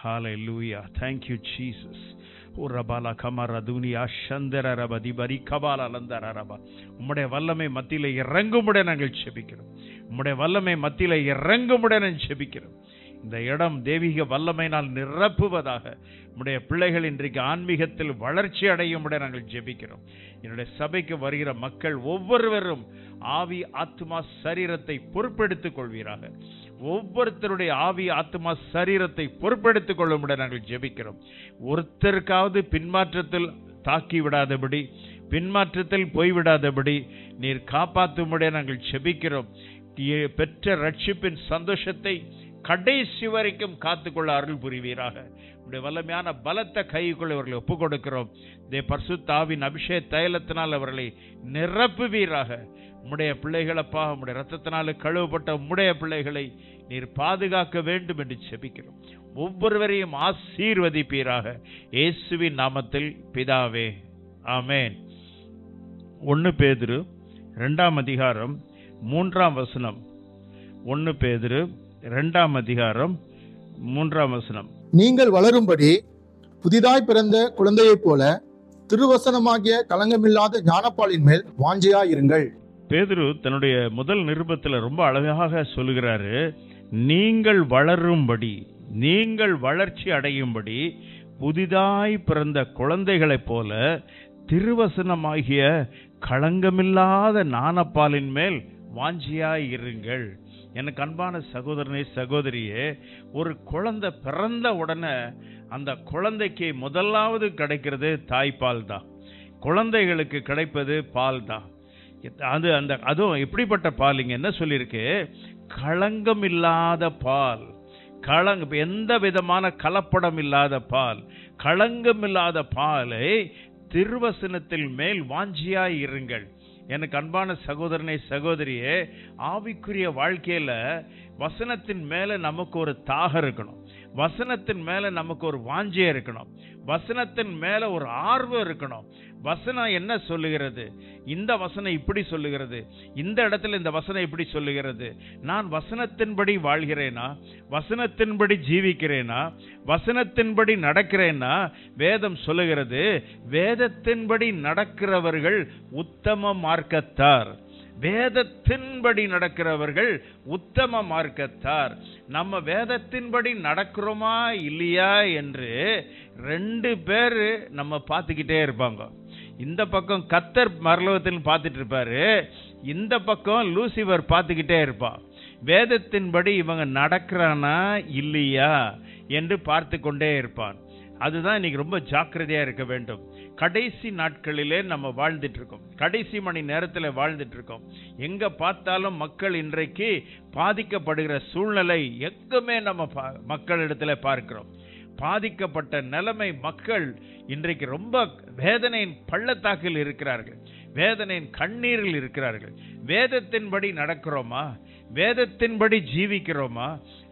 Hallelujah. Thank you, Jesus. உரபாலா கமர துனியா சந்தர ரபதி பரி கபால லந்தர ரபா. உம்முடைய வல்லமை மத்தியில இறங்கும்படி நாங்கள் செபிக்கிறோம். உம்முடைய வல்லமை மத்தியில இறங்கும்படி நாங்கள் செபிக்கிறோம். இந்த இடம் தெய்வீக வல்லமையினால் நிரப்புவதாக. உம்முடைய பிள்ளைகள் இன்றைக்கு ஆன்மீகத்தில் வளர்ச்சி அடையும்படி நாங்கள் ஜெபிக்கிறோம். என்னுடைய சபைக்கு வருகிற மக்கள் ஒவ்வொருவரும் ஆவி ஆத்மா சரீரத்தை பொறுப்பெடுத்துக் கொள்வீராக. ஒவ்வொருத்தருடைய ஆவி ஆத்மா சரீரத்தை பொறுப்பெடுத்துக் கொள்ளும்படி நாங்கள் ஜெபிக்கிறோம். ஒருத்தருக்காவது பின்மாற்றத்தில் தாக்கி விடாதபடி, பின்மாற்றத்தில் போய்விடாதபடி நீர் காப்பாற்றும்படி நாங்கள் ஜெபிக்கிறோம். பெற்ற ரட்சிப்பின் சந்தோஷத்தை கடைசி வரைக்கும் காத்துக்கொள்ள அருள் புரிவீராக. உடைய வல்லமையான பலத்த கைக்குள்ள அவர்களை ஒப்புக் கொடுக்கிறோம். பரிசுத்த ஆவியின் அபிஷேக தைலத்தினால் அவர்களை நிரப்புவீராக. உம்முடைய பிள்ளைகளப்பா, உம்முடைய ரத்தத்தினால கழுவப்பட்ட உம்முடைய பிள்ளைகளை நீர் பாதுகாக்க வேண்டும் என்று செபிக்கிறோம். ஒவ்வொருவரையும் ஆசீர்வதிப்பீராக. இயேசுவின் நாமத்தில் பிதாவே, ஆமென். 1 பேதுரு 2ஆம் அதிகாரம் 3ஆம் வசனம். 1 பேதுரு 2ஆம் அதிகாரம் 3ஆம் வசனம். நீங்கள் வளரும்படி புதிதாய் பிறந்த குழந்தையைப் போல திருவசனமாகிய களங்கமில்லாத ஞானப்பாலின் மேல் வாஞ்சையாயிருங்கள். பேதுரு தன்னுடைய முதல் நிருபத்தில் ரொம்ப அழகாக சொல்லுகிறாரு. நீங்கள் வளரும்படி, நீங்கள் வளர்ச்சி அடையும்படி புதிதாய் பிறந்த குழந்தைகளைப் போல திருவசனமாகிய களங்கமில்லாத ஞானப்பாலின் மேல் வாஞ்சியாயிருங்கள். எனக்கு அன்பான சகோதரனே சகோதரியே, ஒரு குழந்தை பிறந்த உடனே அந்த குழந்தைக்கு முதலாவது கிடைக்கிறது தாய்ப்பால் தான். குழந்தைகளுக்கு கிடைப்பது பால் தான். அதுவும் எப்படிப்பட்ட பால்? இங்க என்ன சொல்லியிருக்கு? களங்கம் இல்லாத பால். எந்த விதமான கலப்படம் இல்லாத பால், களங்கம் இல்லாத பாலை திருவசனத்தில் மேல் வாஞ்சியாய் இருங்கள். எனக்கு அன்பான சகோதரனே சகோதரியே, ஆவிக்குரிய வாழ்க்கையில வசனத்தின் மேல நமக்கு ஒரு தாகம் இருக்கணும். வசனத்தின் மேல நமக்கு ஒரு வாஞ்சை இருக்கணும். வசனத்தின் மேல ஒரு ஆர்வம் இருக்கணும். வசனம் என்ன சொல்லுகிறது? இந்த வசனம் இப்படி சொல்லுகிறது, இந்த இடத்துல இந்த வசனம் இப்படி சொல்லுகிறது. நான் வசனத்தின்படி வாழ்கிறேனா? வசனத்தின்படி ஜீவிக்கிறேனா? வசனத்தின்படி நடக்கிறேனா? வேதம் சொல்லுகிறது, வேதத்தின்படி நடக்கிறவர்கள் உத்தம மார்க்கத்தார். வேதத்தின்படி நடக்கிறவர்கள் உத்தம மார்க்கத்தார். நம்ம வேதத்தின்படி நடக்கிறோமா இல்லையா என்று 2 பேர் நம்ம பார்த்துக்கிட்டே இருப்பாங்க. இந்த பக்கம் கர்த்தர் பரலோகத்தில் பார்த்துட்டு இருப்பாரு, இந்த பக்கம் லூசிபர் பார்த்துக்கிட்டே இருப்பான். வேதத்தின்படி இவங்க நடக்கிறானா இல்லையா என்று பார்த்து கொண்டே இருப்பான். அதுதான் இன்னைக்கு ரொம்ப ஜாக்கிரதையா இருக்க வேண்டும். கடைசி நாட்களிலே நம்ம வாழ்ந்துட்டு இருக்கோம். கடைசி மணி நேரத்தில் வாழ்ந்துட்டு இருக்கோம். எங்க பார்த்தாலும் மக்கள் இன்றைக்கு பாதிக்கப்படுகிற சூழ்நிலை எங்குமே நம்ம மக்களிடத்துல பார்க்கிறோம். பாதிக்கப்பட்ட நிலைமை. மக்கள் இன்றைக்கு ரொம்ப வேதனையின் பள்ளத்தாக்கில் இருக்கிறார்கள், வேதனையின் கண்ணீரில் இருக்கிறார்கள். வேதத்தின்படி நடக்கிறோமா? வேதத்தின்படி ஜீவிக்கிறோமா?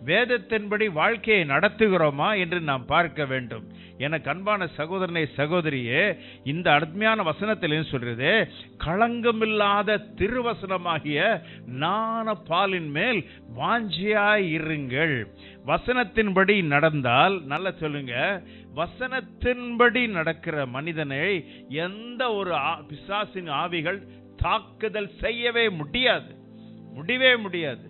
வேதத்தின்படி வாழ்க்கையை நடத்துகிறோமா என்று நாம் பார்க்க வேண்டும். எனக்கு அன்பான சகோதரனே சகோதரியே, இந்த அருமையான வசனத்தில் சொல்றது, களங்கமில்லாத திருவசனமாகிய ஞான பாலின் மேல் வாஞ்சியாய் இருங்கள். வசனத்தின்படி நடந்தால், நல்லா சொல்லுங்க, வசனத்தின்படி நடக்கிற மனிதனை எந்த ஒரு பிசாசின் ஆவிகள் தாக்குதல் செய்யவே முடியாது, முடியவே முடியாது.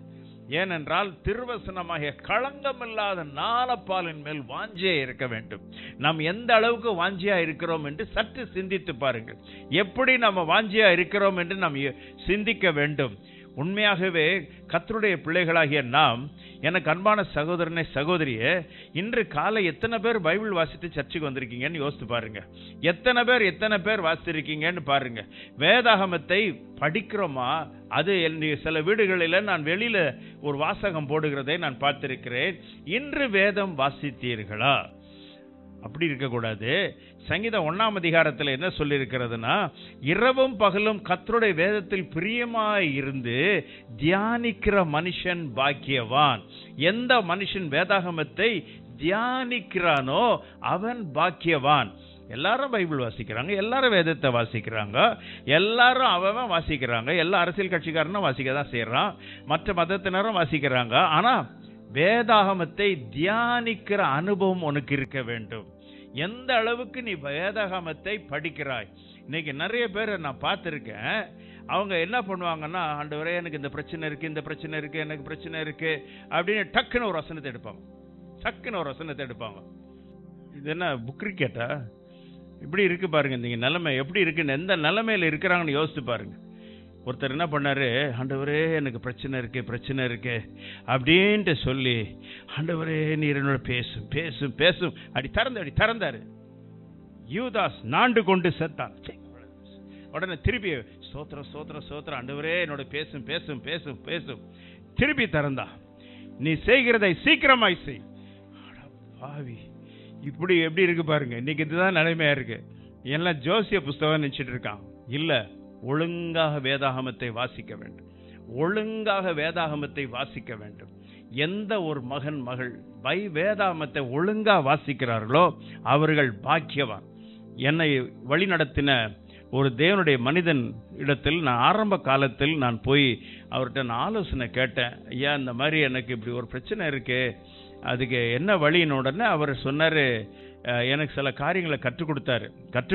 ஏனென்றால் திருவசனமாகிய களங்கமில்லாத ஞானப்பாலின் மேல் வாஞ்சியா இருக்க வேண்டும். நாம் எந்த அளவுக்கு வாஞ்சியா இருக்கிறோம் என்று சற்று சிந்தித்து பாருங்கள். எப்படி நம்ம வாஞ்சியா இருக்கிறோம் என்று நாம் சிந்திக்க வேண்டும். உண்மையாகவே கர்த்தருடைய பிள்ளைகளாகிய நாம், எனக்கு அன்பான சகோதரனே சகோதரியே, இன்று காலை எத்தனை பேர் பைபிள் வாசித்து சர்ச்சுக்கு வந்திருக்கீங்கன்னு யோசித்து பாருங்க. எத்தனை பேர் வாசித்திருக்கீங்கன்னு பாருங்க. வேதாகமத்தை படிக்கிறோமா? அது சில வீடுகளில் நான் வெளியில ஒரு வாசகம் போடுகிறதை நான் பார்த்திருக்கிறேன். இன்று வேதம் வாசித்தீர்களா? அப்படி இருக்கக்கூடாது. சங்கீதம் 1ஆம் அதிகாரத்தில் என்ன சொல்லி இருக்கிறதுனா, இரவும் பகலும் கர்த்தருடைய வேதத்தில் பிரியமாய் இருந்து தியானிக்கிற மனுஷன் பாக்கியவான். எந்த மனுஷன் வேதாகமத்தை தியானிக்கிறானோ அவன் பாக்கியவான். எல்லாரும் பைபிள் வாசிக்கிறாங்க, எல்லாரும் வேதத்தை வாசிக்கிறாங்க, எல்லாரும் அவன் வாசிக்கிறாங்க, எல்லா அரசியல் கட்சிக்காரனும் வாசிக்க தான் செய்யறான், மற்ற மதத்தினரும் வாசிக்கிறாங்க. ஆனா வேதாகமத்தை தியானிக்கிற அனுபவம் உனக்கு இருக்க வேண்டும். எந்த அளவுக்கு நீ வேதாகமத்தை படிக்கிறாய். இன்னைக்கு நிறைய பேர் நான் பார்த்துருக்கேன், அவங்க என்ன பண்ணுவாங்கன்னா, ஆண்டவரே எனக்கு இந்த பிரச்சனை இருக்கு, இந்த பிரச்சனை இருக்கு, எனக்கு பிரச்சனை இருக்கு அப்படின்னு டக்குன்னு ஒரு வசனத்தை எடுப்பாங்க. இது என்ன புக் கிரிக்கெட்டா? இப்படி இருக்கு பாருங்க, நீங்க நிலைமை எப்படி இருக்குன்னு, எந்த நிலைமையில இருக்கிறாங்கன்னு யோசித்து பாருங்க. ஒருத்தர் என்ன பண்ணாரு, ஆண்டவரே எனக்கு பிரச்சனை இருக்கு அப்படின்ட்டு சொல்லி, ஆண்டவரே நீர் என்னோட பேசும் அப்படி திறந்தாரு. யூதாஸ் நாண்டு கொண்டு செத்தான். உடனே திருப்பி ஸ்தோத்திரம் ஆண்டவரே என்னோட பேசும் திருப்பி திறந்தா, நீ செய்கிறதை சீக்கிரமாய் செய். பாவி, இப்படி எப்படி இருக்கு பாருங்க. இன்னைக்கு இதுதான் நிலைமையா இருக்கு. எல்லாம் ஜோசிய புஸ்தகம் நினைச்சிட்டு இருக்கான். இல்ல, ஒழுங்காக வேதாகமத்தை வாசிக்க வேண்டும். எந்த ஒரு மகள் வேதாகமத்தை ஒழுங்கா வாசிக்கிறார்களோ அவர்கள் பாக்கியவான். என்னை வழிநடத்தின ஒரு தேவனுடைய மனிதன் இடத்தில் நான் ஆரம்ப காலத்தில் நான் போய் அவர்கிட்ட நான் ஆலோசனை கேட்டேன். ஐயா, இந்த மாதிரி எனக்கு இப்படி ஒரு பிரச்சனை இருக்கு, அதுக்கு என்ன வழின்னு உடனே அவர் சொன்னார், எனக்கு சில காரியங்களை கற்றுக்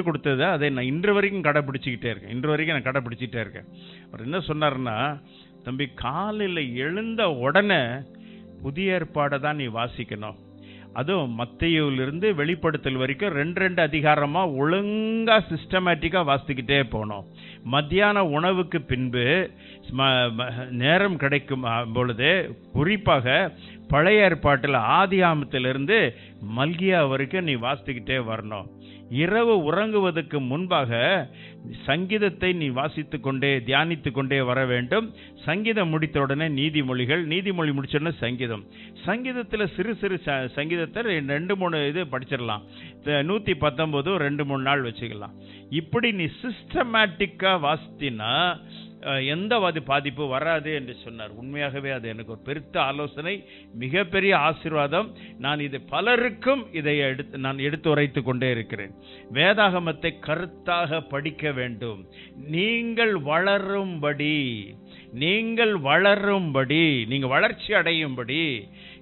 கொடுத்ததை அதை நான் இன்று வரைக்கும் கடைபிடிச்சிக்கிட்டே இருக்கேன். அவர் என்ன சொன்னார்னா, தம்பி, காலையில் எழுந்த உடனே புதிய ஏற்பாடை தான் நீ வாசிக்கணும். அதுவும் மத்தேயுவிலிருந்து வெளிப்படுத்தல் வரைக்கும் 2 அதிகாரமா ஒழுங்கா சிஸ்டமேட்டிக்கா வாசிக்கிட்டே போனோம். மத்தியான உணவுக்கு பின்பு நேரம் கிடைக்கும் பொழுது குறிப்பாக பழைய ஏற்பாட்டில் ஆதியாகமத்திலிருந்து மல்கியா வரைக்கும் நீ வாசித்துக்கிட்டே வரணும். இரவு உறங்குவதற்கு முன்பாக சங்கீதத்தை நீ வாசித்துக் கொண்டே தியானித்துக் கொண்டே வர வேண்டும். சங்கீதம் முடித்த உடனே நீதிமொழி முடிச்ச உடனே சங்கீதத்தில் சிறு சங்கீதத்தை 2-3 இது படிச்சிடலாம். 119 2-3 நாள் வச்சுக்கலாம். இப்படி நீ சிஸ்டமேட்டிக்கா வாசித்தினா எந்த பாதிப்பு வராது என்று சொன்னார். உண்மையாகவே அது எனக்கு ஒரு பெருத்த ஆலோசனை, மிகப்பெரிய ஆசீர்வாதம். நான் இது பலருக்கும் இதை நான் எடுத்து உரைத்துக் கொண்டே இருக்கிறேன். வேதாகமத்தை கருத்தாக படிக்க வேண்டும். நீங்கள் வளரும்படி, நீங்க வளர்ச்சி அடையும்படி.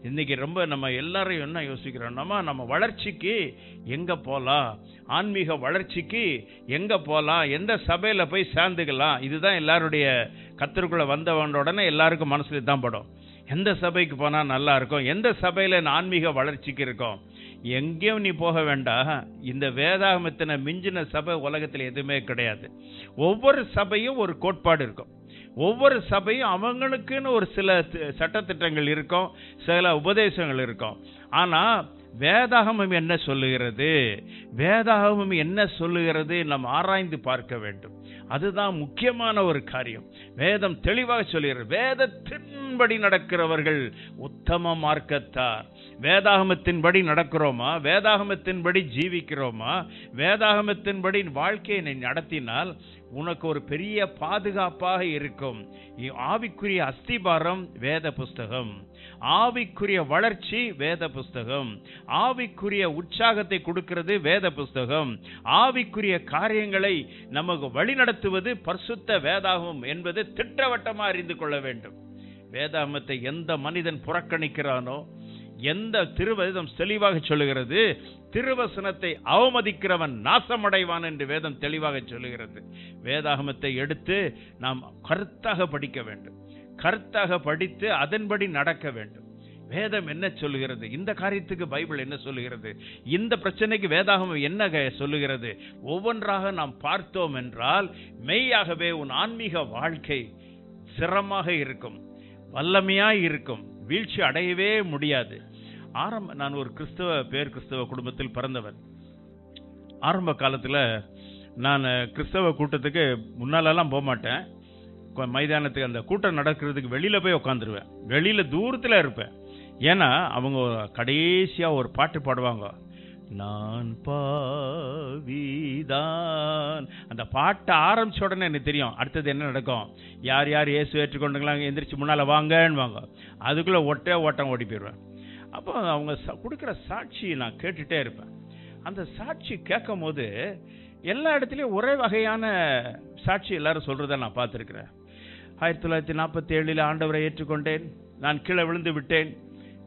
இன்னைக்கு ரொம்ப நம்ம எல்லாரும் என்ன யோசிக்கிறோம், நம்ம வளர்ச்சிக்கு எங்க போலாம், ஆன்மீக வளர்ச்சிக்கு எங்க போலாம், எந்த சபையில போய் சேர்ந்துக்கலாம். இதுதான் எல்லாருடைய கர்த்தருக்குள்ள வந்த உடனே எல்லாருக்கும் மனசுல தான் படும். எந்த சபைக்கு போனா நல்லா இருக்கும், எந்த சபையில ஆன்மீக வளர்ச்சிக்கு இருக்கும். எங்கேயும் நீ போக வேண்டாம். இந்த வேதாகமத்தின மிஞ்சின சபை உலகத்தில் எதுவுமே கிடையாது. ஒவ்வொரு சபையும் ஒரு கோட்பாடு இருக்கும். ஒவ்வொரு சபையும் அவங்களுக்குன்னு ஒரு சில சட்டத்திட்டங்கள் இருக்கும், சில உபதேசங்கள் இருக்கும். ஆனா வேதாகமம் என்ன சொல்லுகிறது நம்ம ஆராய்ந்து பார்க்க வேண்டும். அதுதான் முக்கியமான ஒரு காரியம். வேதம் தெளிவாக சொல்லுகிறது, வேதத்தின்படி நடக்கிறவர்கள் உத்தம மார்க்கத்தார். வேதாகமத்தின்படி நடக்கிறோமா, வேதாகமத்தின்படி ஜீவிக்கிறோமா, வேதாகமத்தின்படி வாழ்க்கையை நடத்தினால் உனக்கு ஒரு பெரிய பாதுகாப்பாக இருக்கும். ஆவிக்குரிய அஸ்திபாரம் வேத புஸ்தகம், ஆவிக்குரிய வளர்ச்சி வேத புஸ்தகம், ஆவிக்குரிய உற்சாகத்தை கொடுக்கிறது வேத புஸ்தகம், ஆவிக்குரிய காரியங்களை நமக்கு வழிநடத்துவது பரிசுத்த வேதாகமம் என்பது திட்டவட்டமாக அறிந்து கொள்ள வேண்டும். வேதாகமத்தை எந்த மனிதன் புறக்கணிக்கிறானோ, எந்த திருவசனம் தெளிவாக சொல்லுகிறது, திருவசனத்தை அவமதிக்கிறவன் நாசமடைவான் என்று வேதம் தெளிவாக சொல்லுகிறது. வேதாகமத்தை எடுத்து நாம் கருத்தாக படிக்க வேண்டும், கருத்தாக படித்து அதன்படி நடக்க வேண்டும். வேதம் என்ன சொல்லுகிறது, இந்த காரியத்துக்கு பைபிள் என்ன சொல்லுகிறது, இந்த பிரச்சனைக்கு வேதாகமம் என்ன சொல்லுகிறது, ஒவ்வொன்றாக நாம் பார்த்தோம் என்றால் மெய்யாகவே உன் ஆன்மீக வாழ்க்கை சிரமமாக இருக்கும், வல்லமையாய் இருக்கும், வீழ்ச்சி அடையவே முடியாது. நான் ஒரு கிறிஸ்தவ குடும்பத்தில் பிறந்தவன். ஆரம்ப காலத்தில் நான் கிறிஸ்தவ கூட்டத்துக்கு முன்னாலெல்லாம் போக மாட்டேன். மைதானத்துக்கு அந்த கூட்டம் நடக்கிறதுக்கு வெளியில போய் உட்காந்துருவேன், வெளியில தூரத்தில் இருப்பேன். ஏன்னா அவங்க கடைசியா ஒரு பாட்டு பாடுவாங்க, நான் பாவிதான். அந்த பாட்டை ஆரம்பிச்ச உடனே எனக்கு தெரியும் அடுத்தது என்ன நடக்கும். யார் யார் இயேசு ஏற்றுக்கொண்டுங்களாங்க எந்திரிச்சு முன்னால வாங்கன்னு அதுக்குள்ள ஓட்டம் ஓடி போயிடுவேன். அப்போ அவங்க கொடுக்குற சாட்சி நான் கேட்டுட்டே இருப்பேன். அந்த சாட்சி கேட்கும் போது எல்லா இடத்துலையும் ஒரே வகையான சாட்சி எல்லாரும் சொல்றதை நான் பார்த்துருக்கிறேன். 1947 ஆண்டவரை ஏற்றுக்கொண்டேன், நான் கீழே விழுந்து விட்டேன்,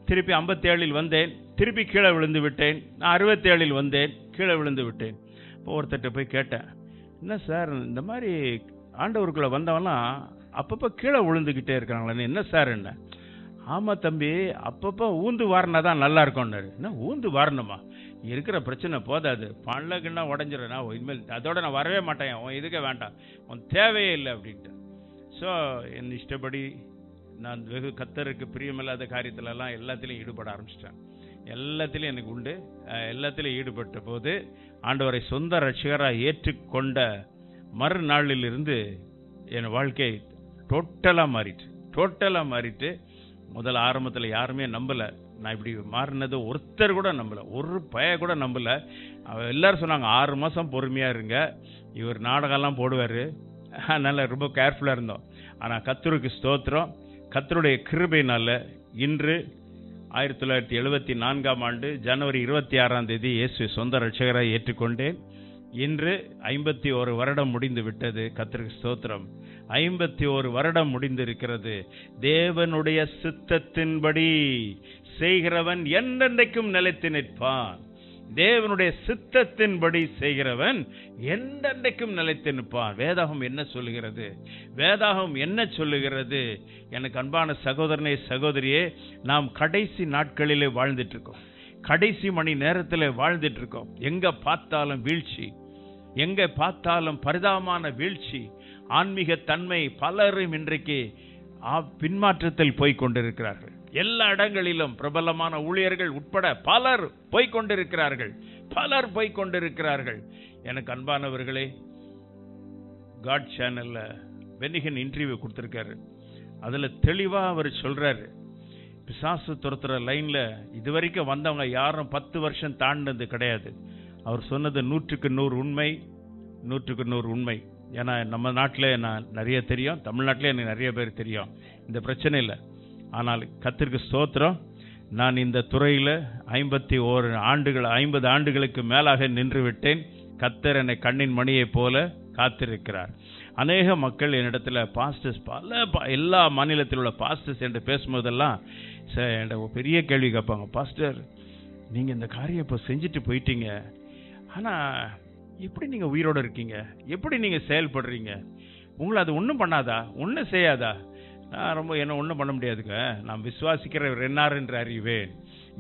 திருப்பி 57 வந்தேன், திருப்பி கீழே விழுந்து விட்டேன். நான் 67 வந்தேன், கீழே விழுந்து விட்டேன். இப்போ ஒருத்தட்ட போய் கேட்டேன், என்ன சார் இந்த மாதிரி ஆண்டவருக்குள்ளே வந்தவெல்லாம் அப்பப்போ கீழே விழுந்துக்கிட்டே இருக்கிறாங்களே, என்ன சார்? என்ன? ஆமாம் தம்பி, அப்பப்போ ஊந்து வாரினா தான் நல்லா இருக்கும்னாரு. என்ன ஊந்து வாரணுமா? இருக்கிற பிரச்சனை போதாது, பல்லக்குன்னா உடஞ்சிடும், நான் இனிமேல் அதோட நான் வரவே மாட்டேன், உன் இதுக்கே வேண்டாம், உன் தேவையே இல்லை அப்படின்ட்டு. ஸோ என் இஷ்டப்படி நான் வெகு கர்த்தருக்கு பிரியமில்லாத காரியத்திலலாம் எல்லாத்திலையும் ஈடுபட ஆரம்பிச்சிட்டேன். எல்லாத்திலையும் எனக்கு உண்டு. எல்லாத்திலையும் ஈடுபட்ட போது ஆண்டவரை சொந்த ரட்சகராக ஏற்றுக்கொண்ட மறுநாளிலிருந்து என் வாழ்க்கை டோட்டலாக மாறிட்டு. முதல் ஆரம்பத்தில் யாருமே நம்பலை, நான் இப்படி மாறினது ஒருத்தர் கூட நம்பலை, ஒரு பய கூட நம்பலை. எல்லாரும் சொன்னாங்க 6 மாதம் பொறுமையாக இருங்க, இவர் நாடகம்லாம் போடுவார், அதனால் ரொம்ப கேர்ஃபுல்லாக இருந்தோம். ஆனால் கர்த்தருக்கு ஸ்தோத்திரம், கர்த்தருடைய கிருபையினால் இன்று 1974ஆம் ஆண்டு ஜனவரி 26ஆம் தேதி இயேசுவை சொந்த ரட்சகராக ஏற்றுக்கொண்டேன். இன்று 51 வருடம் முடிந்து விட்டது. கர்த்தருக்கு ஸ்தோத்திரம். 51 வருடம் முடிந்திருக்கிறது. தேவனுடைய சித்தத்தின்படி செய்கிறவன் என்றென்றைக்கும் நிலைத்து நிற்பான். தேவனுடைய சித்தத்தின்படி செய்கிறவன் என்றென்றைக்கும் நிலைத்து நிற்பான். வேதாகம் என்ன சொல்லுகிறது? வேதாகம் என்ன சொல்லுகிறது? எனக்கு அன்பான சகோதரனே, சகோதரியே, நாம் கடைசி நாட்களிலே வாழ்ந்துட்டு இருக்கோம். கடைசி மணி நேரத்தில் வாழ்ந்துட்டு இருக்கோம். எங்க பார்த்தாலும் வீழ்ச்சி, எங்க பார்த்தாலும் பரிதாபமான வீழ்ச்சி. ஆன்மீக தன்மை பலரும் இன்றைக்கு பின்மாற்றத்தில் போய்கொண்டிருக்கிறார்கள். எல்லா இடங்களிலும் பிரபலமான ஊழியர்கள் உட்பட பலர் போய்கொண்டிருக்கிறார்கள். எனக்கு அன்பானவர்களே, காட் சேனல்ல பென்னிகன் இன்டர்வியூ கொடுத்திருக்காரு. அதுல தெளிவா அவர் சொல்றாரு, பிசாசு துரத்துற லைன்ல இதுவரைக்கும் வந்தவங்க யாரும் 10 வருஷம் தாண்டினது கிடையாது. அவர் சொன்னது 100க்கு 100 உண்மை, 100க்கு 100 உண்மை. ஏன்னா நம்ம நாட்டில் நான் நிறைய தெரியும், தமிழ்நாட்டிலே எனக்கு நிறைய பேர் தெரியும், இந்த பிரச்சனை இல்லை. ஆனால் கர்த்தருக்கு ஸ்தோத்திரம், நான் இந்த துறையில் 50 ஆண்டுகளுக்கு மேலாக நின்று விட்டேன். கர்த்தர் என்னை கண்ணின் மணியை போல காத்திருக்கிறார். அநேக மக்கள் என்னிடத்துல பாஸ்டர்ஸ், எல்லா மாநிலத்தில் உள்ள பாஸ்டர்ஸ் என்று பேசும்போதெல்லாம் என்கிட்ட பெரிய கேள்வி கேட்பாங்க. பாஸ்டர், நீங்கள் இந்த காரியம் இப்போ செஞ்சுட்டு போயிட்டீங்க, ஆனால் எப்படி நீங்கள் உயிரோடு இருக்கீங்க? எப்படி நீங்கள் செயல்படுறீங்க? உங்களை அது ஒன்றும் பண்ணாதா? ஒன்றும் செய்யாதா? நான் ரொம்ப என்ன ஒன்றும் பண்ண முடியாதுங்க, நான் விசுவாசிக்கிறவர் என்னார் என்று அறிவேன்.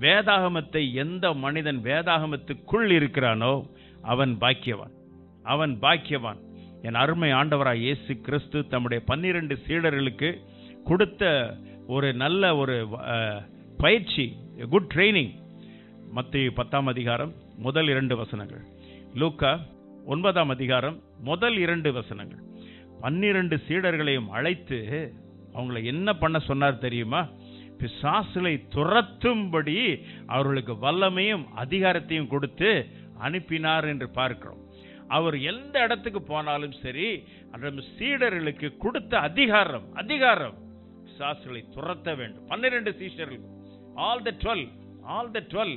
வேதாகமத்தை எந்த மனிதன் வேதாகமத்துக்குள் இருக்கிறானோ அவன் பாக்கியவான். என் அருமை ஆண்டவராய் இயேசு கிறிஸ்து தம்முடைய 12 சீடர்களுக்கு கொடுத்த ஒரு நல்ல ஒரு பயிற்சி, குட் ட்ரைனிங். மத்தேயு 10ஆம் அதிகாரம் முதல் 2 வசனங்கள், லூக்கா 9ஆம் அதிகாரம் முதல் 2 வசனங்கள். 12 சீடர்களையும் அழைத்து அவங்களை என்ன பண்ண சொன்னார் தெரியுமா? பிசாசுகளை துரத்தும்படி அவர்களுக்கு வல்லமையும் அதிகாரத்தையும் கொடுத்து அனுப்பினார் என்று பார்க்கிறோம். அவர் எந்த இடத்துக்கு போனாலும் சரி, அந்த சீடர்களுக்கு கொடுத்த அதிகாரம் பிசாசுகளை துரத்த வேண்டும். 12 சீடர்கள், all the 12.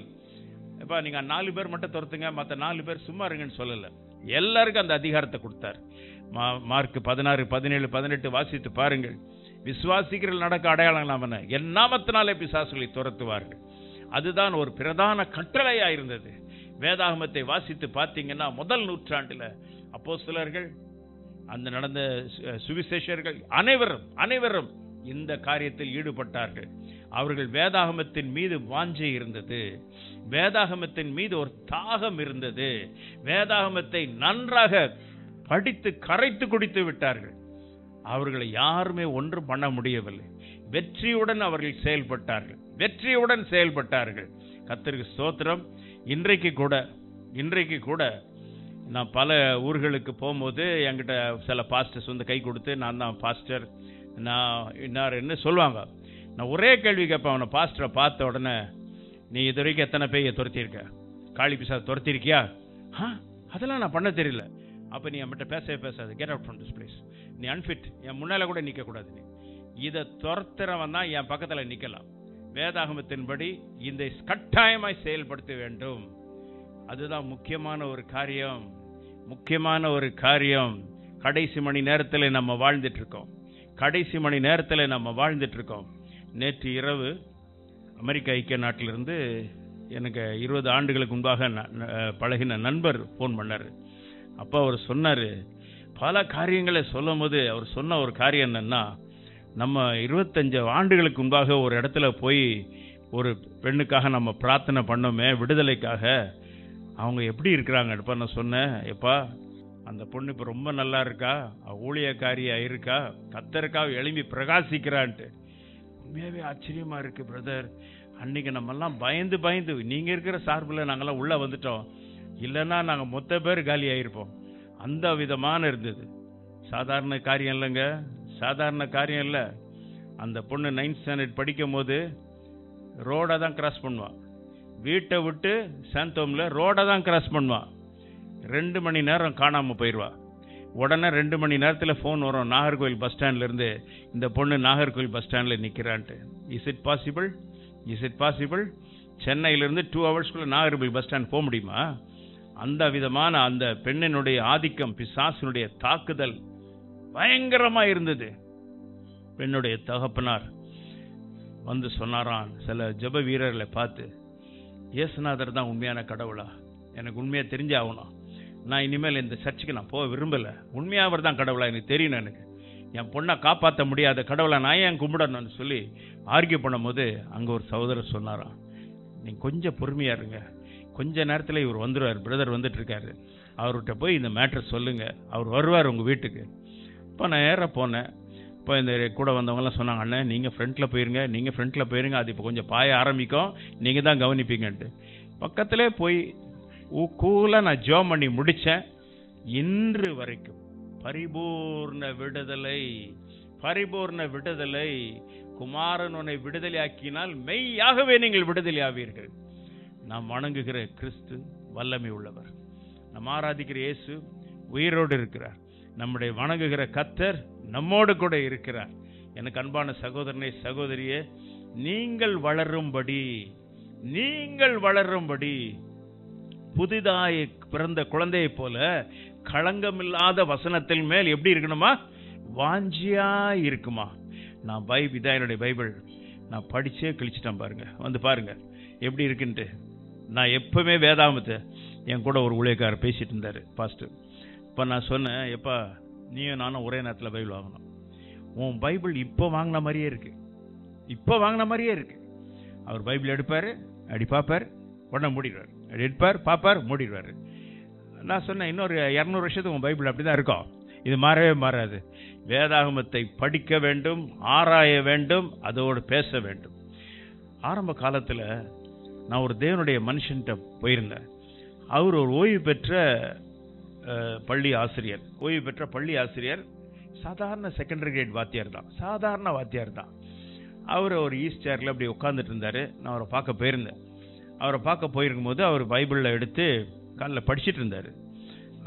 இப்ப நீங்க 4 பேர் மட்டும் துரத்துங்க, மற்ற 4 பேர் சும்மா இருங்கன்னு சொல்லல, எல்லாருக்கும் அந்த அதிகாரத்தை கொடுத்தார். மார்க் 16, 17, 18 வாசித்து பாருங்கள். விசுவாசிகள் நடக்க அடையாளம் என் நாமத்தினாலே பிசாசுகளை துரத்துவார்கள். அதுதான் ஒரு பிரதான கட்டளையா இருந்தது. வேதாகமத்தை வாசித்து பார்த்தீங்கன்னா முதல் நூற்றாண்டில் அப்போஸ்தலர்கள், அந்த நடந்த சுவிசேஷர்கள் அனைவரும் இந்த காரியத்தில் ஈடுபட்டார்கள். அவர்கள் வேதாகமத்தின் மீது வாஞ்சை இருந்தது, வேதாகமத்தின் மீது ஒரு தாகம் இருந்தது. வேதாகமத்தை நன்றாக படித்து கரைத்து குடித்து விட்டார்கள். அவர்களை யாருமே ஒன்றும் பண்ண முடியவில்லை. வெற்றியுடன் அவர்கள் செயல்பட்டார்கள். கர்த்தருக்கு ஸ்தோத்திரம். இன்றைக்கு கூட நான் பல ஊர்களுக்கு போகும்போது என்கிட்ட சில பாஸ்டர்ஸ் வந்து கை கொடுத்து, நான் தான் பாஸ்டர், நான் இன்னார் என்ன சொல்லுவாங்க. நான் ஒரே கேள்வி கேட்பேன், அவனை பாஸ்டரை பார்த்த உடனே, நீ இது வரைக்கும் எத்தனை பேயை துரத்திருக்க? காளி பிசாசு துரத்திருக்கியா? அதெல்லாம் நான் பண்ண தெரியல. அப்போ நீ என்கிட்ட பேசாது, get out from this place, நீ அன்ஃபிட், என் முன்னால கூட நிற்கக்கூடாது. நீ இதை துரத்துறவன் தான் என் பக்கத்தில் நிற்கலாம். வேதாகமத்தின்படி இந்த கட்டாயமாய் செயல்படுத்த வேண்டும். அதுதான் முக்கியமான ஒரு காரியம். கடைசி மணி நேரத்தில் நம்ம வாழ்ந்துட்டு இருக்கோம். நேற்று இரவு அமெரிக்க ஐக்கிய நாட்டிலிருந்து எனக்கு 20 ஆண்டுகளுக்கு முன்பாக பழகின நண்பர் ஃபோன் பண்ணார். அப்போ அவர் சொன்னார், பல காரியங்களை சொல்லும் போது அவர் சொன்ன ஒரு காரியம் என்னன்னா, நம்ம 25 ஆண்டுகளுக்கு முன்பாக ஒரு இடத்துல போய் ஒரு பெண்ணுக்காக நம்ம பிரார்த்தனை பண்ணோமே, விடுதலைக்காக, அவங்க எப்படி இருக்கிறாங்க? இப்போ நான் சொன்னேன், எப்பா அந்த பொண்ணு இப்போ ரொம்ப நல்லா இருக்கா, ஊழியக்காரியா இருக்கா, கர்த்தருக்காக எழும்பி பிரகாசிக்கிறான்ட்டு. உண்மையாகவே ஆச்சரியமாக இருக்குது பிரதர். அன்றைக்கி நம்மெல்லாம் பயந்து பயந்து, நீங்கள் இருக்கிற சார்பில் நாங்கள்லாம் உள்ளே வந்துட்டோம், இல்லைன்னா நாங்கள் மொத்த பேர் காலி ஆகிருப்போம். அந்த விதமான இருந்தது. சாதாரண காரியம் இல்லைங்க, சாதாரண காரியம் இல்லை. அந்த பொண்ணு 9th ஸ்டாண்டர்ட் படிக்கும் போது ரோடை தான் கிராஸ் பண்ணுவான். வீட்டை விட்டு சாந்தோமில் ரோடை தான் கிராஸ் பண்ணுவான். 2 மணி நேரம் காணாமல் போயிடுவா. உடனே 2 மணி நேரத்தில் ஃபோன் வரும், நாகர்கோவில் பஸ் ஸ்டாண்ட்லேருந்து, இந்த பொண்ணு நாகர்கோவில் பஸ் ஸ்டாண்டில் நிற்கிறான்ட்டு. Is it possible? Is it possible? சென்னையிலேருந்து 2 ஹவர்ஸ்க்குள்ளே நாகர்கோவில் பஸ் ஸ்டாண்ட் போக முடியுமா? அந்த விதமான அந்த பெண்ணினுடைய ஆதிக்கம், பிசாசினுடைய தாக்குதல் பயங்கரமாக இருந்தது. பெண்ணுடைய தகப்பனார் வந்து சொன்னாரான் சில ஜெப வீரர்களை பார்த்து, இயேசுநாதர் தான் உண்மையான கடவுளா? எனக்கு உண்மையாக தெரிஞ்சாகணும். நான் இனிமேல் இந்த சர்ச்சுக்கு நான் போக விரும்பலை. உண்மையாக அவர் தான் கடவுளா எனக்கு தெரியணும். எனக்கு என் பொண்ணை காப்பாற்ற முடியாத கடவுளை நான் ஏன் கும்பிடணும்னு சொல்லி ஆர்கியூ பண்ணும்போது அங்கே ஒரு சகோதரர் சொன்னாராம், நீங்கள் கொஞ்சம் பொறுமையாக இருங்க, கொஞ்ச நேரத்தில் இவர் வந்துடுவார், பிரதர் வந்துட்டுருக்காரு, அவர்கிட்ட போய் இந்த மேட்ரை சொல்லுங்கள், அவர் வருவார் உங்கள் வீட்டுக்கு. இப்போ நான் நேராக போனேன். இப்போ இந்த கூட வந்தவங்கலாம் சொன்னாங்க, அண்ணன் நீங்கள் ஃப்ரண்ட்டில் போயிருங்க, நீங்கள் ஃப்ரண்ட்டில் போயிருங்க, அது இப்போ கொஞ்சம் பாய ஆரம்பிக்கும், நீங்கள் தான் கவனிப்பீங்கன்ட்டு. பக்கத்திலே போய் கூலாக நான் ஜெபம் பண்ணி முடித்தேன். இன்று வரைக்கும் பரிபூர்ண விடுதலை, பரிபூர்ண விடுதலை. குமாரன் உன்னை விடுதலை ஆக்கினால் மெய்யாகவே நீங்கள் விடுதலை ஆவீர்கள். நாம் வணங்குகிற கிறிஸ்து வல்லமை உள்ளவர். நாம் ஆராதிக்கிற இயேசு உயிரோடு இருக்கிறார். நம்முடைய வணங்குகிற கர்த்தர் நம்மோடு கூட இருக்கிறார். எனக்கு அன்பான சகோதரனே, சகோதரியே, நீங்கள் வளரும்படி, நீங்கள் வளரும்படி புதிதாய் பிறந்த குழந்தையை போல களங்கமில்லாத வசனத்தின் மேல் எப்படி இருக்கணுமா? வாஞ்சியா இருக்குமா? நான் இதான் என்னுடைய பைபிள், நான் படிச்சே கிழிச்சிட்டேன் பாருங்க, வந்து பாருங்க எப்படி இருக்குன்ட்டு. நான் எப்பவுமே வேதாமத்தை என் கூட ஒரு ஊழியக்காரர் பேசிட்டு இருந்தார் பாஸ்டர். இப்போ நான் சொன்னேன், எப்பா நீயும் நானும் ஒரே நேரத்தில் பைபிள் வாங்கணும். உன் பைபிள் இப்போ வாங்கின மாதிரியே இருக்கு, இப்போ வாங்கின மாதிரியே இருக்கு. அவர் பைபிள் எடுப்பார், அப்படி பார்ப்பார், உடனே மூடிடுவார், அப்படி எடுப்பார், பார்ப்பார், மூடிடுவார். நான் சொன்னேன், இன்னொரு 200 வருஷத்துக்கு உன் பைபிள் அப்படி தான் இருக்கும், இது மாறவே மாறாது. வேதாகமத்தை படிக்க வேண்டும், ஆராய வேண்டும், அதோடு பேச வேண்டும். ஆரம்ப காலத்தில் நான் ஒரு தேவனுடைய மனுஷன்கிட்ட போயிருந்தேன். அவர் ஒரு ஓய்வு பெற்ற பள்ளி ஆசிரியர், ஓய்வு பெற்ற பள்ளி ஆசிரியர், சாதாரண செகண்டரி கிரேட் வாத்தியார் தான், சாதாரண வாத்தியார் தான். அவர் ஒரு ஈஸ்ட் சேரில் அப்படி உட்காந்துட்டு இருந்தார். நான் அவரை பார்க்க போயிருந்தேன். அவரை பார்க்க போயிருக்கும் போது அவர் பைபிளில் எடுத்து காலில் படிச்சுட்டு இருந்தார்.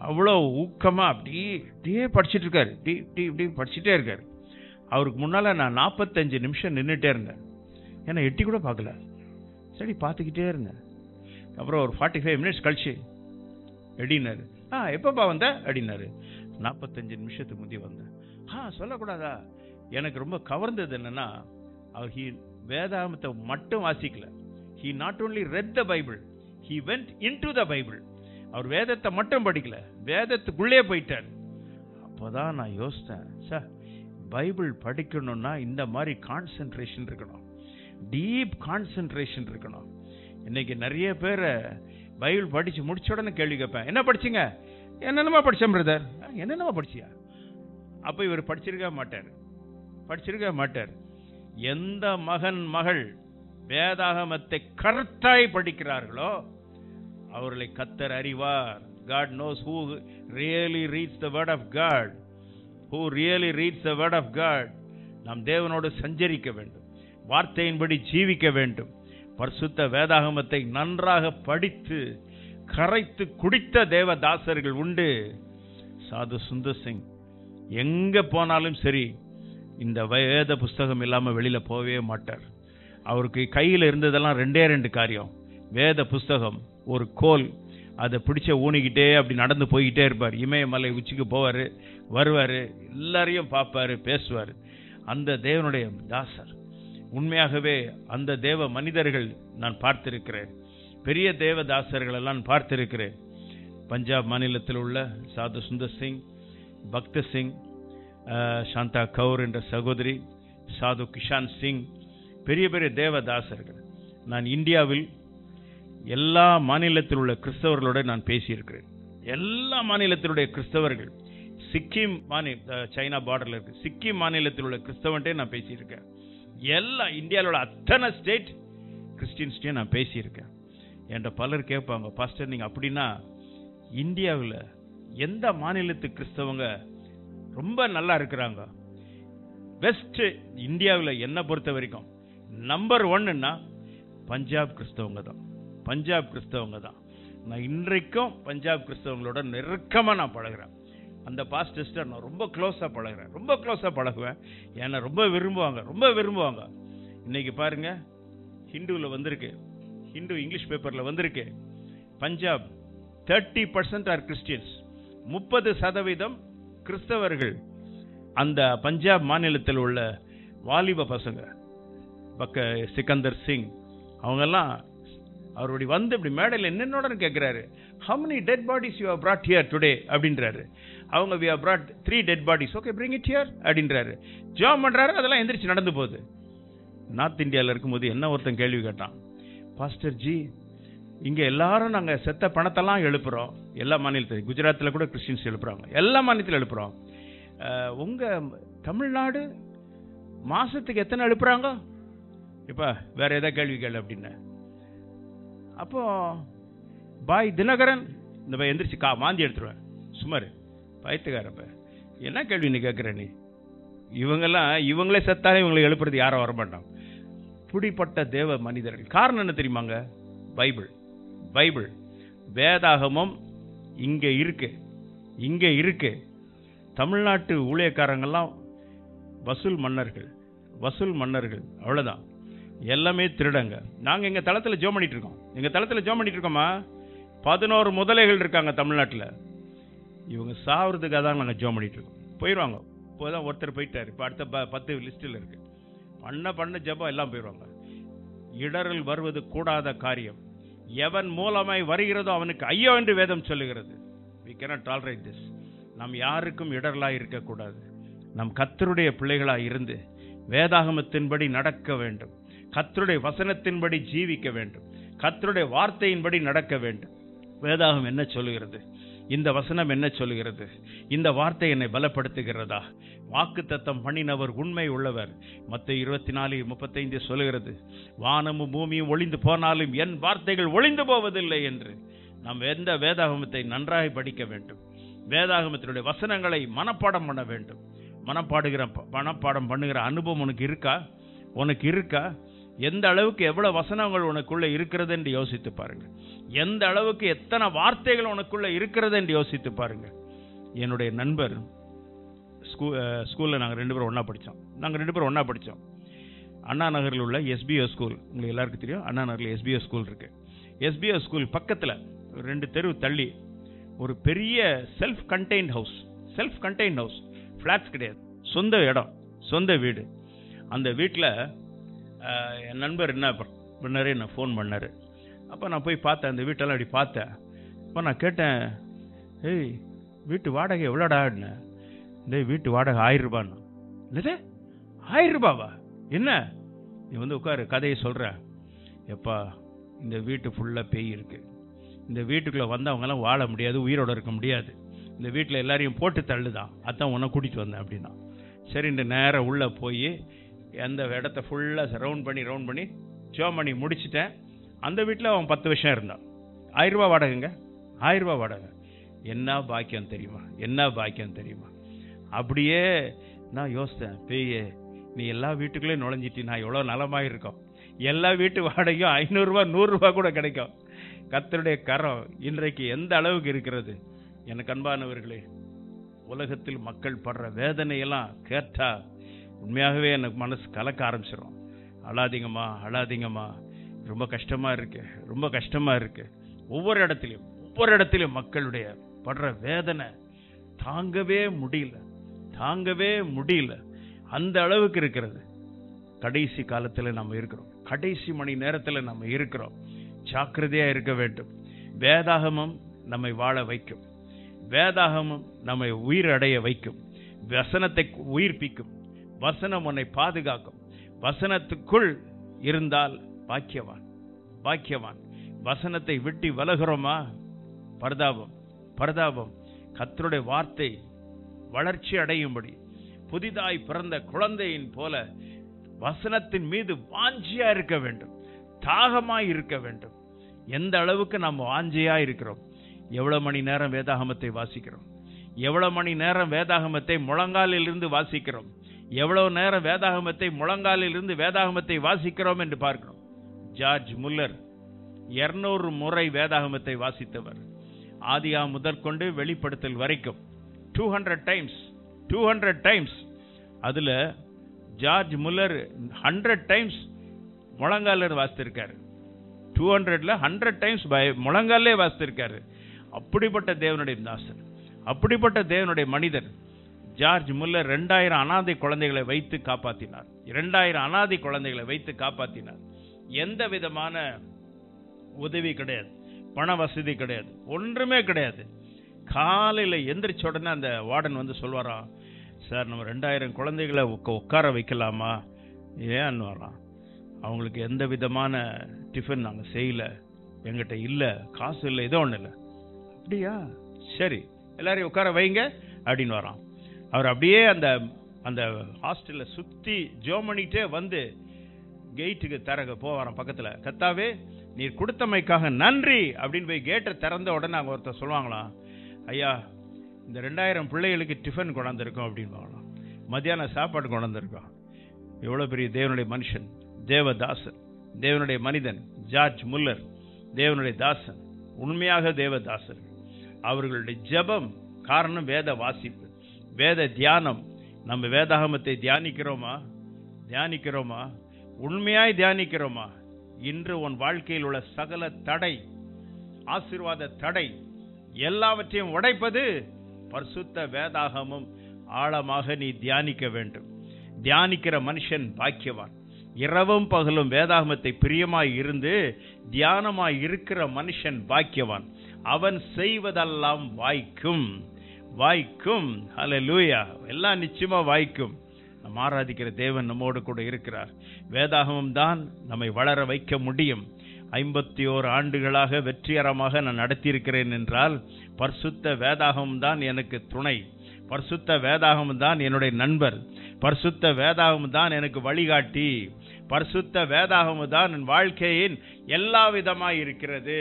அவ்வளோ ஊக்கமாக அப்படியே படிச்சுட்டு இருக்காரு, இப்படி படிச்சுட்டே இருக்கார். அவருக்கு முன்னால் நான் 45 நிமிஷம் நின்றுட்டே இருந்தேன். ஏன்னா எட்டி கூட பார்க்கல, சரி பார்த்துக்கிட்டே இருந்தேன். அப்புறம் ஒரு 45 மினிட்ஸ் கழிச்சு எப்படின்னாரு, எப்பப்பா வந்த அப்படின்னாரு. 45 நிமிஷத்துக்கு முந்தைய வந்தேன். சொல்லக்கூடாதா? எனக்கு ரொம்ப கவர்ந்தது என்னன்னா, அவர் வேதாகமத்தை மட்டும் வாசிக்கல. he not only read the Bible, he went into the Bible. அவர் வேதத்தை மட்டும் படிக்கல, வேதத்துக்குள்ளே போயிட்டார். அப்போதான் நான் யோசித்தேன், சார் பைபிள் படிக்கணும்னா இந்த மாதிரி கான்சென்ட்ரேஷன் இருக்கணும், டீப் கான்சென்ட்ரேஷன் இருக்கணும். இன்னைக்கு நிறைய பேர் பைபிள் படித்து முடிச்ச உடனே கேள்வி கேட்பேன், என்ன படிச்சிங்க? என்னென்னமா படித்தேன் பிரதர். என்னென்னமா படிச்சியா? அப்போ இவர் படிச்சிருக்க மாட்டார். எந்த மகன் மகள் வேதாகமத்தை கரெக்டாய் படிக்கிறார்களோ அவர்களை கர்த்தர் அறிவார். God knows who really reads the word of God. Who really reads the word of God. நாம் தேவனோடு சஞ்சரிக்க வேண்டும், வார்த்தையின்படி ஜீவிக்க வேண்டும். பரிசுத்த வேதாகமத்தை நன்றாக படித்து கரைத்து குடித்த தேவதாசர்கள் உண்டு. சாது சுந்தர் சிங் எங்க போனாலும் சரி இந்த வேத புஸ்தகம் இல்லாமல் வெளியில போகவே மாட்டார். அவருக்கு கையில் இருந்ததெல்லாம் 2 காரியம், வேத புஸ்தகம், ஒரு கோல், அதை பிடிச்ச ஊனிக்கிட்டே அப்படி நடந்து போய்கிட்டே இருப்பார். இமயமலை உச்சிக்கு போவார், வருவார், எல்லாரையும் பார்ப்பார், பேசுவார். அந்த தேவனுடைய தாசர் உண்மையாகவே அந்த தேவ மனிதர்கள் நான் பார்த்திருக்கிறேன். பெரிய தேவதாசர்கள் எல்லாம் பார்த்திருக்கிறேன். பஞ்சாப் மாநிலத்தில் உள்ள சாது சுந்தர் சிங், பக்த சிங், சாந்தா கவுர் என்ற சகோதரி, சாது கிஷான் சிங், பெரிய பெரிய தேவதாசர்கள். நான் இந்தியாவில் எல்லா மாநிலத்தில் உள்ள கிறிஸ்தவர்களோடு நான் பேசியிருக்கிறேன். எல்லா மாநிலத்திலுடைய கிறிஸ்தவர்கள், சிக்கிம் மாநில சைனா பார்டர்ல இருக்கு, சிக்கிம் மாநிலத்தில் உள்ள கிறிஸ்தவன்ட்டே நான் பேசியிருக்கேன். எல்லா இந்தியாவில் உள்ள அத்தனை ஸ்டேட் கிறிஸ்டின்ஸ்டையும் நான் பேசியிருக்கேன். என்கிட்ட பலர் கேட்பாங்க, பாஸ்டர் நீங்கள் அப்படின்னா இந்தியாவில் எந்த மாநிலத்து கிறிஸ்தவங்க ரொம்ப நல்லா இருக்கிறாங்க? பெஸ்ட் இந்தியாவில் என்னை பொறுத்த வரைக்கும் நம்பர் 1ன்னா பஞ்சாப் கிறிஸ்தவங்க தான். பஞ்சாப் கிறிஸ்தவங்க தான். நான் இன்றைக்கும் பஞ்சாப் கிறிஸ்தவங்களோட நெருக்கமாக நான் பழகிறேன். அந்த பாஸ்டர்ஸ்ட நான் ரொம்ப க்ளோஸாக பழகிறேன், ரொம்ப க்ளோஸாக பழகுவேன். என்னை ரொம்ப விரும்புவாங்க, ரொம்ப விரும்புவாங்க. இன்னைக்கு பாருங்க, ஹிந்துவில் வந்திருக்கு, ஹிந்து இங்கிலீஷ் பேப்பரில் வந்திருக்கு, பஞ்சாப் 30% ஆர் கிறிஸ்டியன்ஸ், 30% கிறிஸ்தவர்கள். அந்த பஞ்சாப் மாநிலத்தில் உள்ள வாலிப பசங்க, சிக்கந்தர் சிங், அவங்கெல்லாம் அவருடைய வந்து இப்படி மேடையில் என்னென்னோட கேட்கிறாரு, how many dead bodies you have brought here today அப்படின்றாரு. அவங்க we have brought 3 dead bodies, okay bring it here அப்படின்றாரு. ஜெபம் பண்றாரு, அதெல்லாம் எந்திரிச்சு நடந்து போகுது. நார்த் இந்தியாவில் இருக்கும்போது என்ன ஒருத்தன் கேள்வி கேட்டான், பாஸ்டர் ஜி இங்க எல்லாரும் நாங்க செத்த பணத்தெல்லாம் எழுப்புறோம், எல்லா மாநிலத்திலும், குஜராத்தில் கூட கிறிஸ்டின்ஸ் எழுப்புறாங்க, எல்லா மாநிலத்திலும் எழுப்புறோம், உங்க தமிழ்நாடு மாசத்துக்கு எத்தனை எழுப்புறாங்க? இப்ப வேற ஏதாவது கேள்வி கேளு அப்படின்னு. அப்போ பாய் தினகரன் இந்த பையன் எந்திரிச்சு மாந்தி எடுத்துருவேன், சுமார் பயத்துக்காரப்ப என்ன கேள்வி நீ கேட்குற? நீ இவங்கெல்லாம் இவங்களே செத்தாலே இவங்களை எழுப்புறது யாரும் வரமாட்டான். புடிப்பட்ட தேவ மனிதர்கள். காரணம் என்ன தெரியுமாங்க? பைபிள், பைபிள் வேதாகமம் இங்க இருக்கு, இங்க இருக்கு. தமிழ்நாட்டு ஊழியக்காரங்கெல்லாம் வசூல் மன்னர்கள், வசூல் மன்னர்கள், அவ்வளவுதான். எல்லாமே திருடங்க. நாங்க எங்க தளத்துல ஜெபம் பண்ணிட்டு இருக்கோம், எங்க தளத்துல ஜெபம் பண்ணிட்டு இருக்கோமா, 11 முதலைகள் இருக்காங்க தமிழ்நாட்டில். இவங்க சாவறதுக்காக தான் நாங்கள் ஜெபம் பண்ணிட்டு இருக்கோம். போயிடுவாங்க. இப்போதான் ஒருத்தர் போயிட்டாரு, இப்போ அடுத்த 10 லிஸ்டில் இருக்கு. பண்ண ஜெபம் எல்லாம் போயிடுவாங்க. இடரல் வருவது கூடாத காரியம், எவன் மூலமாய் வருகிறதோ அவனுக்கு ஐயோ என்று வேதம் சொல்லுகிறது. we cannot tolerate this. நாம் யாருக்கும் இடரலாய் இருக்கக்கூடாது. நம் கர்த்தருடைய பிள்ளைகளாய் இருந்து வேதாகமத்தின்படி நடக்க வேண்டும், கர்த்தருடைய வசனத்தின்படி ஜீவிக்க வேண்டும், கர்த்தருடைய வார்த்தையின்படி நடக்க வேண்டும். வேதாகம் என்ன சொல்லுகிறது? இந்த வசனம் என்ன சொல்லுகிறது? இந்த வார்த்தை என்னை பலப்படுத்துகிறதா? வாக்குத்தத்தம் பண்ணினவர் உண்மை உள்ளவர். மத்தேயு 24:35 சொல்லுகிறது, வானமும் பூமியும் ஒளிந்து போனாலும் என் வார்த்தைகள் ஒளிந்து போவதில்லை என்று. நாம் எந்த வேதாகமத்தை நன்றாக படிக்க வேண்டும், வேதாகமத்தினுடைய வசனங்களை மனப்பாடம் பண்ண வேண்டும். மனப்பாடம் பண்ணுகிற அனுபவம் உனக்கு இருக்கா? உனக்கு இருக்கா? எந்த அளவுக்கு எவ்வளவு வசனங்கள் உனக்குள்ள இருக்கிறது என்று யோசித்து பாருங்க. எந்த அளவுக்கு எத்தனை வார்த்தைகள் உனக்குள்ள இருக்கிறது என்று யோசித்து பாருங்க. என்னுடைய நண்பர் ஸ்கூல்ல நாங்கள் 2 பேரும் ஒண்ணா படித்தோம். அண்ணா நகரில் உள்ள SBO ஸ்கூல், உங்களுக்கு எல்லாருக்கும் தெரியும். அண்ணா நகரில் SBO ஸ்கூல் இருக்கு. SBO ஸ்கூல் பக்கத்தில் 2 தெரு தள்ளி ஒரு பெரிய செல்ஃப் கண்டெய்ன்ட் ஹவுஸ், ஃபிளாட்ஸ் கிடையாது, சொந்த இடம், சொந்த வீடு. அந்த வீட்டில் என் நண்பர் என்ன பண்ணாரு, என்ன ஃபோன் பண்ணார். அப்போ நான் போய் பார்த்தேன், அந்த வீட்டெல்லாம் அப்படி பார்த்தேன். அப்போ நான் கேட்டேன், ஏய் வீட்டு வாடகை எவ்வளோடான்னு? இந்த வீட்டு வாடகை 1000 ரூபான்னு. இல்லைதே 1000 ரூபாவா? என்ன? நீ வந்து உட்காரு, கதையை சொல்கிறேன். எப்பா இந்த வீட்டு ஃபுல்லாக பேய் இருக்கு, இந்த வீட்டுக்குள்ளே வந்தவங்கெல்லாம் வாழ முடியாது, உயிரோடு இருக்க முடியாது, இந்த வீட்டில் எல்லாரையும் போட்டு தள்ளுதான், அதான் உன்னை கூட்டிகிட்டு வந்தேன் அப்படின்னா. சரின்ற நேரம் உள்ளே போய் அந்த இடத்த ஃபுல்லாக ரவுண்ட் பண்ணி ஜெபம் பண்ணி முடிச்சுட்டேன். அந்த வீட்டில் அவன் 10 வருஷம் இருந்தான். 1000 ரூபா வாடகைங்க, 1000 ரூபா வாடகை. என்ன பாக்கியம் தெரியுமா, என்ன பாக்கியம் தெரியுமா? அப்படியே நான் யோசித்தேன், பேயே நீ எல்லா வீட்டுக்குள்ளேயும் நுழைஞ்சிட்டு நான் எவ்வளோ நலமாக இருக்கோம். எல்லா வீட்டு வாடகையும் 500 ரூபா 100 ரூபா கூட கிடைக்கும். கர்த்தருடைய கரம் இன்றைக்கு எந்த அளவுக்கு இருக்கிறது. எனக்கு அன்பானவர்களே, உலகத்தில் மக்கள் படுற வேதனையெல்லாம் கேட்டா உண்மையாகவே எனக்கு மனசு கலக்க ஆரம்பிச்சிடும். அழாதீங்கம்மா, ரொம்ப கஷ்டமா இருக்கு. ஒவ்வொரு இடத்துலையும் மக்களுடைய படுற வேதனை தாங்கவே முடியல, அந்த அளவுக்கு இருக்கிறது. கடைசி காலத்துல நம்ம இருக்கிறோம். கடைசி மணி நேரத்துல நம்ம இருக்கிறோம். ஜாக்கிரதையா இருக்க வேண்டும். வேதாகமம் நம்மை வாழ வைக்கும். வேதாகமம் நம்மை உயிரடைய வைக்கும். வசனத்தை உயிர்ப்பிக்கும். வசனம் உன்னை பாதுகாக்கும். வசனத்துக்குள் இருந்தால் பாக்கியவான், பாக்கியவான். வசனத்தை விட்டு விலகிறோமா? பரிதாபம், பரிதாபம். கர்த்தருடைய வார்த்தை வளர்ச்சி அடையும்படி புதிதாய் பிறந்த குழந்தையின் போல வசனத்தின் மீது வாஞ்சியா இருக்க வேண்டும், தாகமாய் இருக்க வேண்டும். எந்த அளவுக்கு நாம் வாஞ்சியா இருக்கிறோம்? எவ்வளவு மணி நேரம் வேதாகமத்தை வாசிக்கிறோம்? எவ்வளவு மணி நேரம் வேதாகமத்தை முழங்காலில் இருந்து வாசிக்கிறோம்? எவ்வளவு நேரம் வேதாகமத்தை முழங்காலில் இருந்து வேதாகமத்தை வாசிக்கிறோம் என்று பார்க்கிறோம். ஜார்ஜ் முல்லர் 200 முறை வேதாகமத்தை வாசித்தவர். ஆதியா முதற்கொண்டு வெளிப்படுத்தல் வரைக்கும் 200 டைம்ஸ், 200 டைம்ஸ். அதுல ஜார்ஜ் முல்லர் 100 டைம்ஸ் முழங்கால வாசித்திருக்காரு. 200ல 100 டைம்ஸ் முழங்காலே வாசித்திருக்காரு. அப்படிப்பட்ட தேவனுடைய தாசன், அப்படிப்பட்ட தேவனுடைய மனிதர் ஜார்ஜ் முல்லர் 2000 அனாதை குழந்தைகளை வைத்து காப்பாற்றினார். 2000 அனாதை குழந்தைகளை வைத்து காப்பாற்றினார். எந்த விதமான உதவி கிடையாது, பண வசதி கிடையாது, ஒன்றுமே கிடையாது. காலையில எந்திரிச்ச உடனே அந்த வார்டன் வந்து சொல்வாராம், சார் நம்ம 2000 குழந்தைகளை உட்கார வைக்கலாமா? ஏன்னு வரான். அவங்களுக்கு எந்த விதமான டிஃபன் நாங்கள் செய்யல, எங்கிட்ட இல்லை, காசு இல்லை, ஏதோ ஒன்றும் இல்லை. அப்படியா, சரி எல்லாரையும் உட்கார வைங்க அப்படின்னு வரான். அவர் அப்படியே அந்த அந்த ஹாஸ்டல்ல சுத்தி ஜோமனிட்டே வந்து கேட்டுக்கு திறக்க போவாராம். பக்கத்துல, கத்தாவே நீர் கொடுத்தமைக்காக நன்றி அப்படின்னு போய் கேட்டை திறந்த உடனே அங்க ஒருத்தர் சொல்லுவாங்களாம், ஐயா இந்த 2000 பிள்ளைகளுக்கு டிஃபன் கொண்டாந்துருக்கோம் அப்படின்னு வாங்கலாம், மத்தியானம் சாப்பாடு கொண்டாந்துருக்கோம். எவ்வளவு பெரிய தேவனுடைய மனுஷன், தேவதாசன், தேவனுடைய மனிதன் ஜார்ஜ் முல்லர், தேவனுடைய தாசன், உண்மையாக தேவதாசன். அவர்களுடைய ஜெபம் காரணம் வேத வாசிப்பு, வேத தியானம். நம்ம வேதாகமத்தை தியானிக்கிறோமா? தியானிக்கிறோமா? உண்மையாய் தியானிக்கிறோமா? இன்று உன் வாழ்க்கையில் உள்ள சகல தடை, ஆசீர்வாத தடை எல்லாவற்றையும் உடைப்பது பரிசுத்த வேதாகமம். ஆழமாக நீ தியானிக்க வேண்டும். தியானிக்கிற மனுஷன் பாக்கியவான். இரவும் பகலும் வேதாகமத்தை பிரியமாய் இருந்து தியானமாய் இருக்கிற மனுஷன் பாக்கியவான். அவன் செய்வதெல்லாம் வாய்க்கும், வாய்க்கும். ஹல்லேலூயா. எல்லாம் நிச்சயமா வாய்க்கும். நம்ம ஆராதிக்கிற தேவன் நம்மோடு கூட இருக்கிறார். வேதாகமம் தான் நம்மை வளர வைக்க முடியும். 51 ஆண்டுகளாக வெற்றிகரமாக நான் நடத்தியிருக்கிறேன் என்றால் பரிசுத்த வேதாகமம் தான் எனக்கு துணை. பரிசுத்த வேதாகமம் தான் என்னுடைய நண்பர். பரிசுத்த வேதாகமம் தான் எனக்கு வழிகாட்டி. பரிசுத்த வேதாகமம் தான் என் வாழ்க்கையின் எல்லா விதமாய் இருக்கிறது.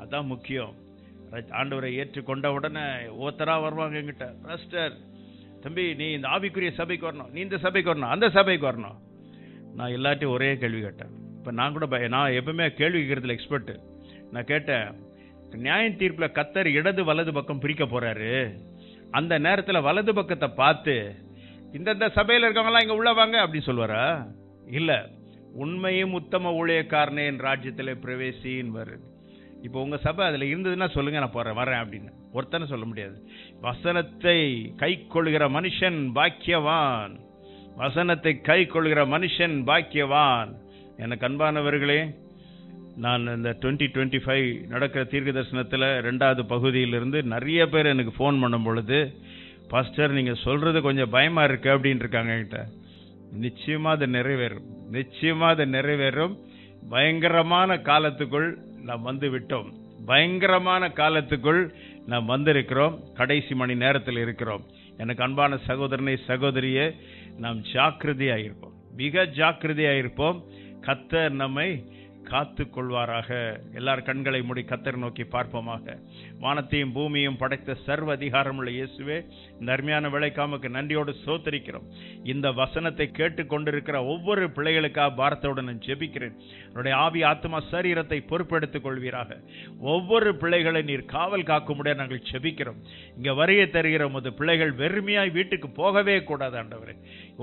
அதான் முக்கியம். ஆண்டவரை ஏற்றுக்கொண்ட உடனே ஒருத்தரா வருவாங்க என்கிட்ட, பாஸ்டர் தம்பி நீ இந்த ஆவிக்குரிய சபைக்கு வரணும், நீ இந்த சபைக்கு வரணும், அந்த சபைக்கு வரணும். நான் எல்லாத்தையும் ஒரே கேள்வி கேட்டேன். இப்போ நான் கூட நான் எப்பவுமே கேள்வி கேட்கறதுல எக்ஸ்பர்ட். நான் கேட்டேன், நியாய தீர்ப்புல கர்த்தர் இடது வலது பக்கம் பிரிக்க போறாரு, அந்த நேரத்தில் வலது பக்கத்தை பார்த்து இந்த சபையில் இருக்கவங்கலாம் இங்க உள்ள வாங்க அப்படின்னு சொல்வாரா? இல்ல, உண்மையும் உத்தம ஊழியக்காரனே என் ராஜ்யத்திலே பிரவேசின்னு வருது. இப்போ உங்க சபை அதுல இருந்ததுன்னா சொல்லுங்க, நான் வரேன் அப்படின்னு ஒருத்தனை சொல்ல முடியாது. வசனத்தை கை கொள்கிற மனுஷன் பாக்கியவான். வசனத்தை கை கொள்கிற மனுஷன் பாக்கியவான். எனக்கு அன்பானவர்களே, நான் இந்த 2025 நடக்கிற தீர்க்க தரிசனத்தில் 2வது பகுதியிலிருந்து நிறைய பேர் எனக்கு ஃபோன் பண்ணும் பொழுது, பாஸ்டர் நீங்க சொல்றது கொஞ்சம் பயமா இருக்கு அப்படின்னு இருக்காங்க என்கிட்ட. நிச்சயமா அது நிறைவேறும், நிச்சயமா அது நிறைவேறும். பயங்கரமான காலத்துக்குள் நாம் வந்து விட்டோம். பயங்கரமான காலத்துக்குள் நாம் வந்திருக்கிறோம். கடைசி மணி நேரத்தில் இருக்கிறோம். எனக்கு அன்பான சகோதரனை சகோதரியே, நாம் ஜாக்கிரதையாயிருப்போம், மிக ஜாக்கிரதையாயிருப்போம். கர்த்தர் நம்மை காத்து கொள்வாராக. எல்லார் கண்களை மூடி கர்த்தர் நோக்கி பார்ப்போமாக. வானத்தையும் பூமியும் படைத்த சர்வ அதிகாரமுள்ள இயேசுவே, இந்த அருமையான வேளைக்காமக்கு நன்றியோடு ஸ்தோத்திரிக்கிறோம். இந்த வசனத்தை கேட்டுக் கொண்டிருக்கிற ஒவ்வொரு பிள்ளைகளுக்காக பாரத்தோடு நான் ஜெபிக்கிறேன். என்னுடைய ஆவி ஆத்மா சரீரத்தை பொறுப்பெடுத்துக் கொள்வீராக. ஒவ்வொரு பிள்ளைகளை நீர் காவல் காக்கும்படியா நாங்கள் ஜெபிக்கிறோம். இங்க வருகை தருகிற போது பிள்ளைகள் வெறுமையாய் வீட்டுக்கு போகவே கூடாது ஆண்டவரே.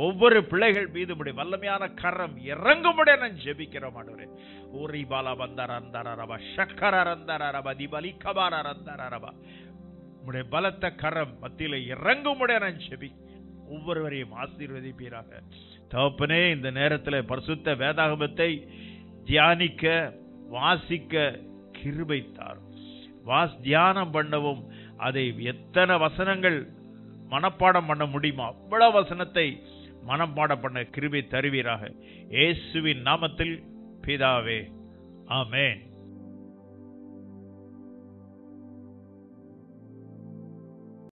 ஒவ்வொரு பிள்ளைகள் மீது வல்லமையான கரம் இறங்கும்படியா நான் ஜெபிக்கிறோம் ஆண்டவரே. ஊரி பாலா பந்தாரா சக்கரா திபலி கபாரா உடைய பலத்த கரம் மத்தியில இறங்கும்படியா நான் ஜெபி ஒவ்வொருவரையும் ஆசீர்வதிப்பீராக. தகப்பனே, இந்த நேரத்தில் பரிசுத்த வேதாகமத்தை தியானிக்க, வாசிக்க கிருபை தாரும். தியானம் பண்ணவும், அதை எத்தனை வசனங்கள் மனப்பாடம் பண்ண முடியுமோ அவ்வளவு வசனத்தை மனப்பாடம் பண்ண கிருபை தருவீராக. இயேசுவின் நாமத்தில் பிதாவே, ஆமென்.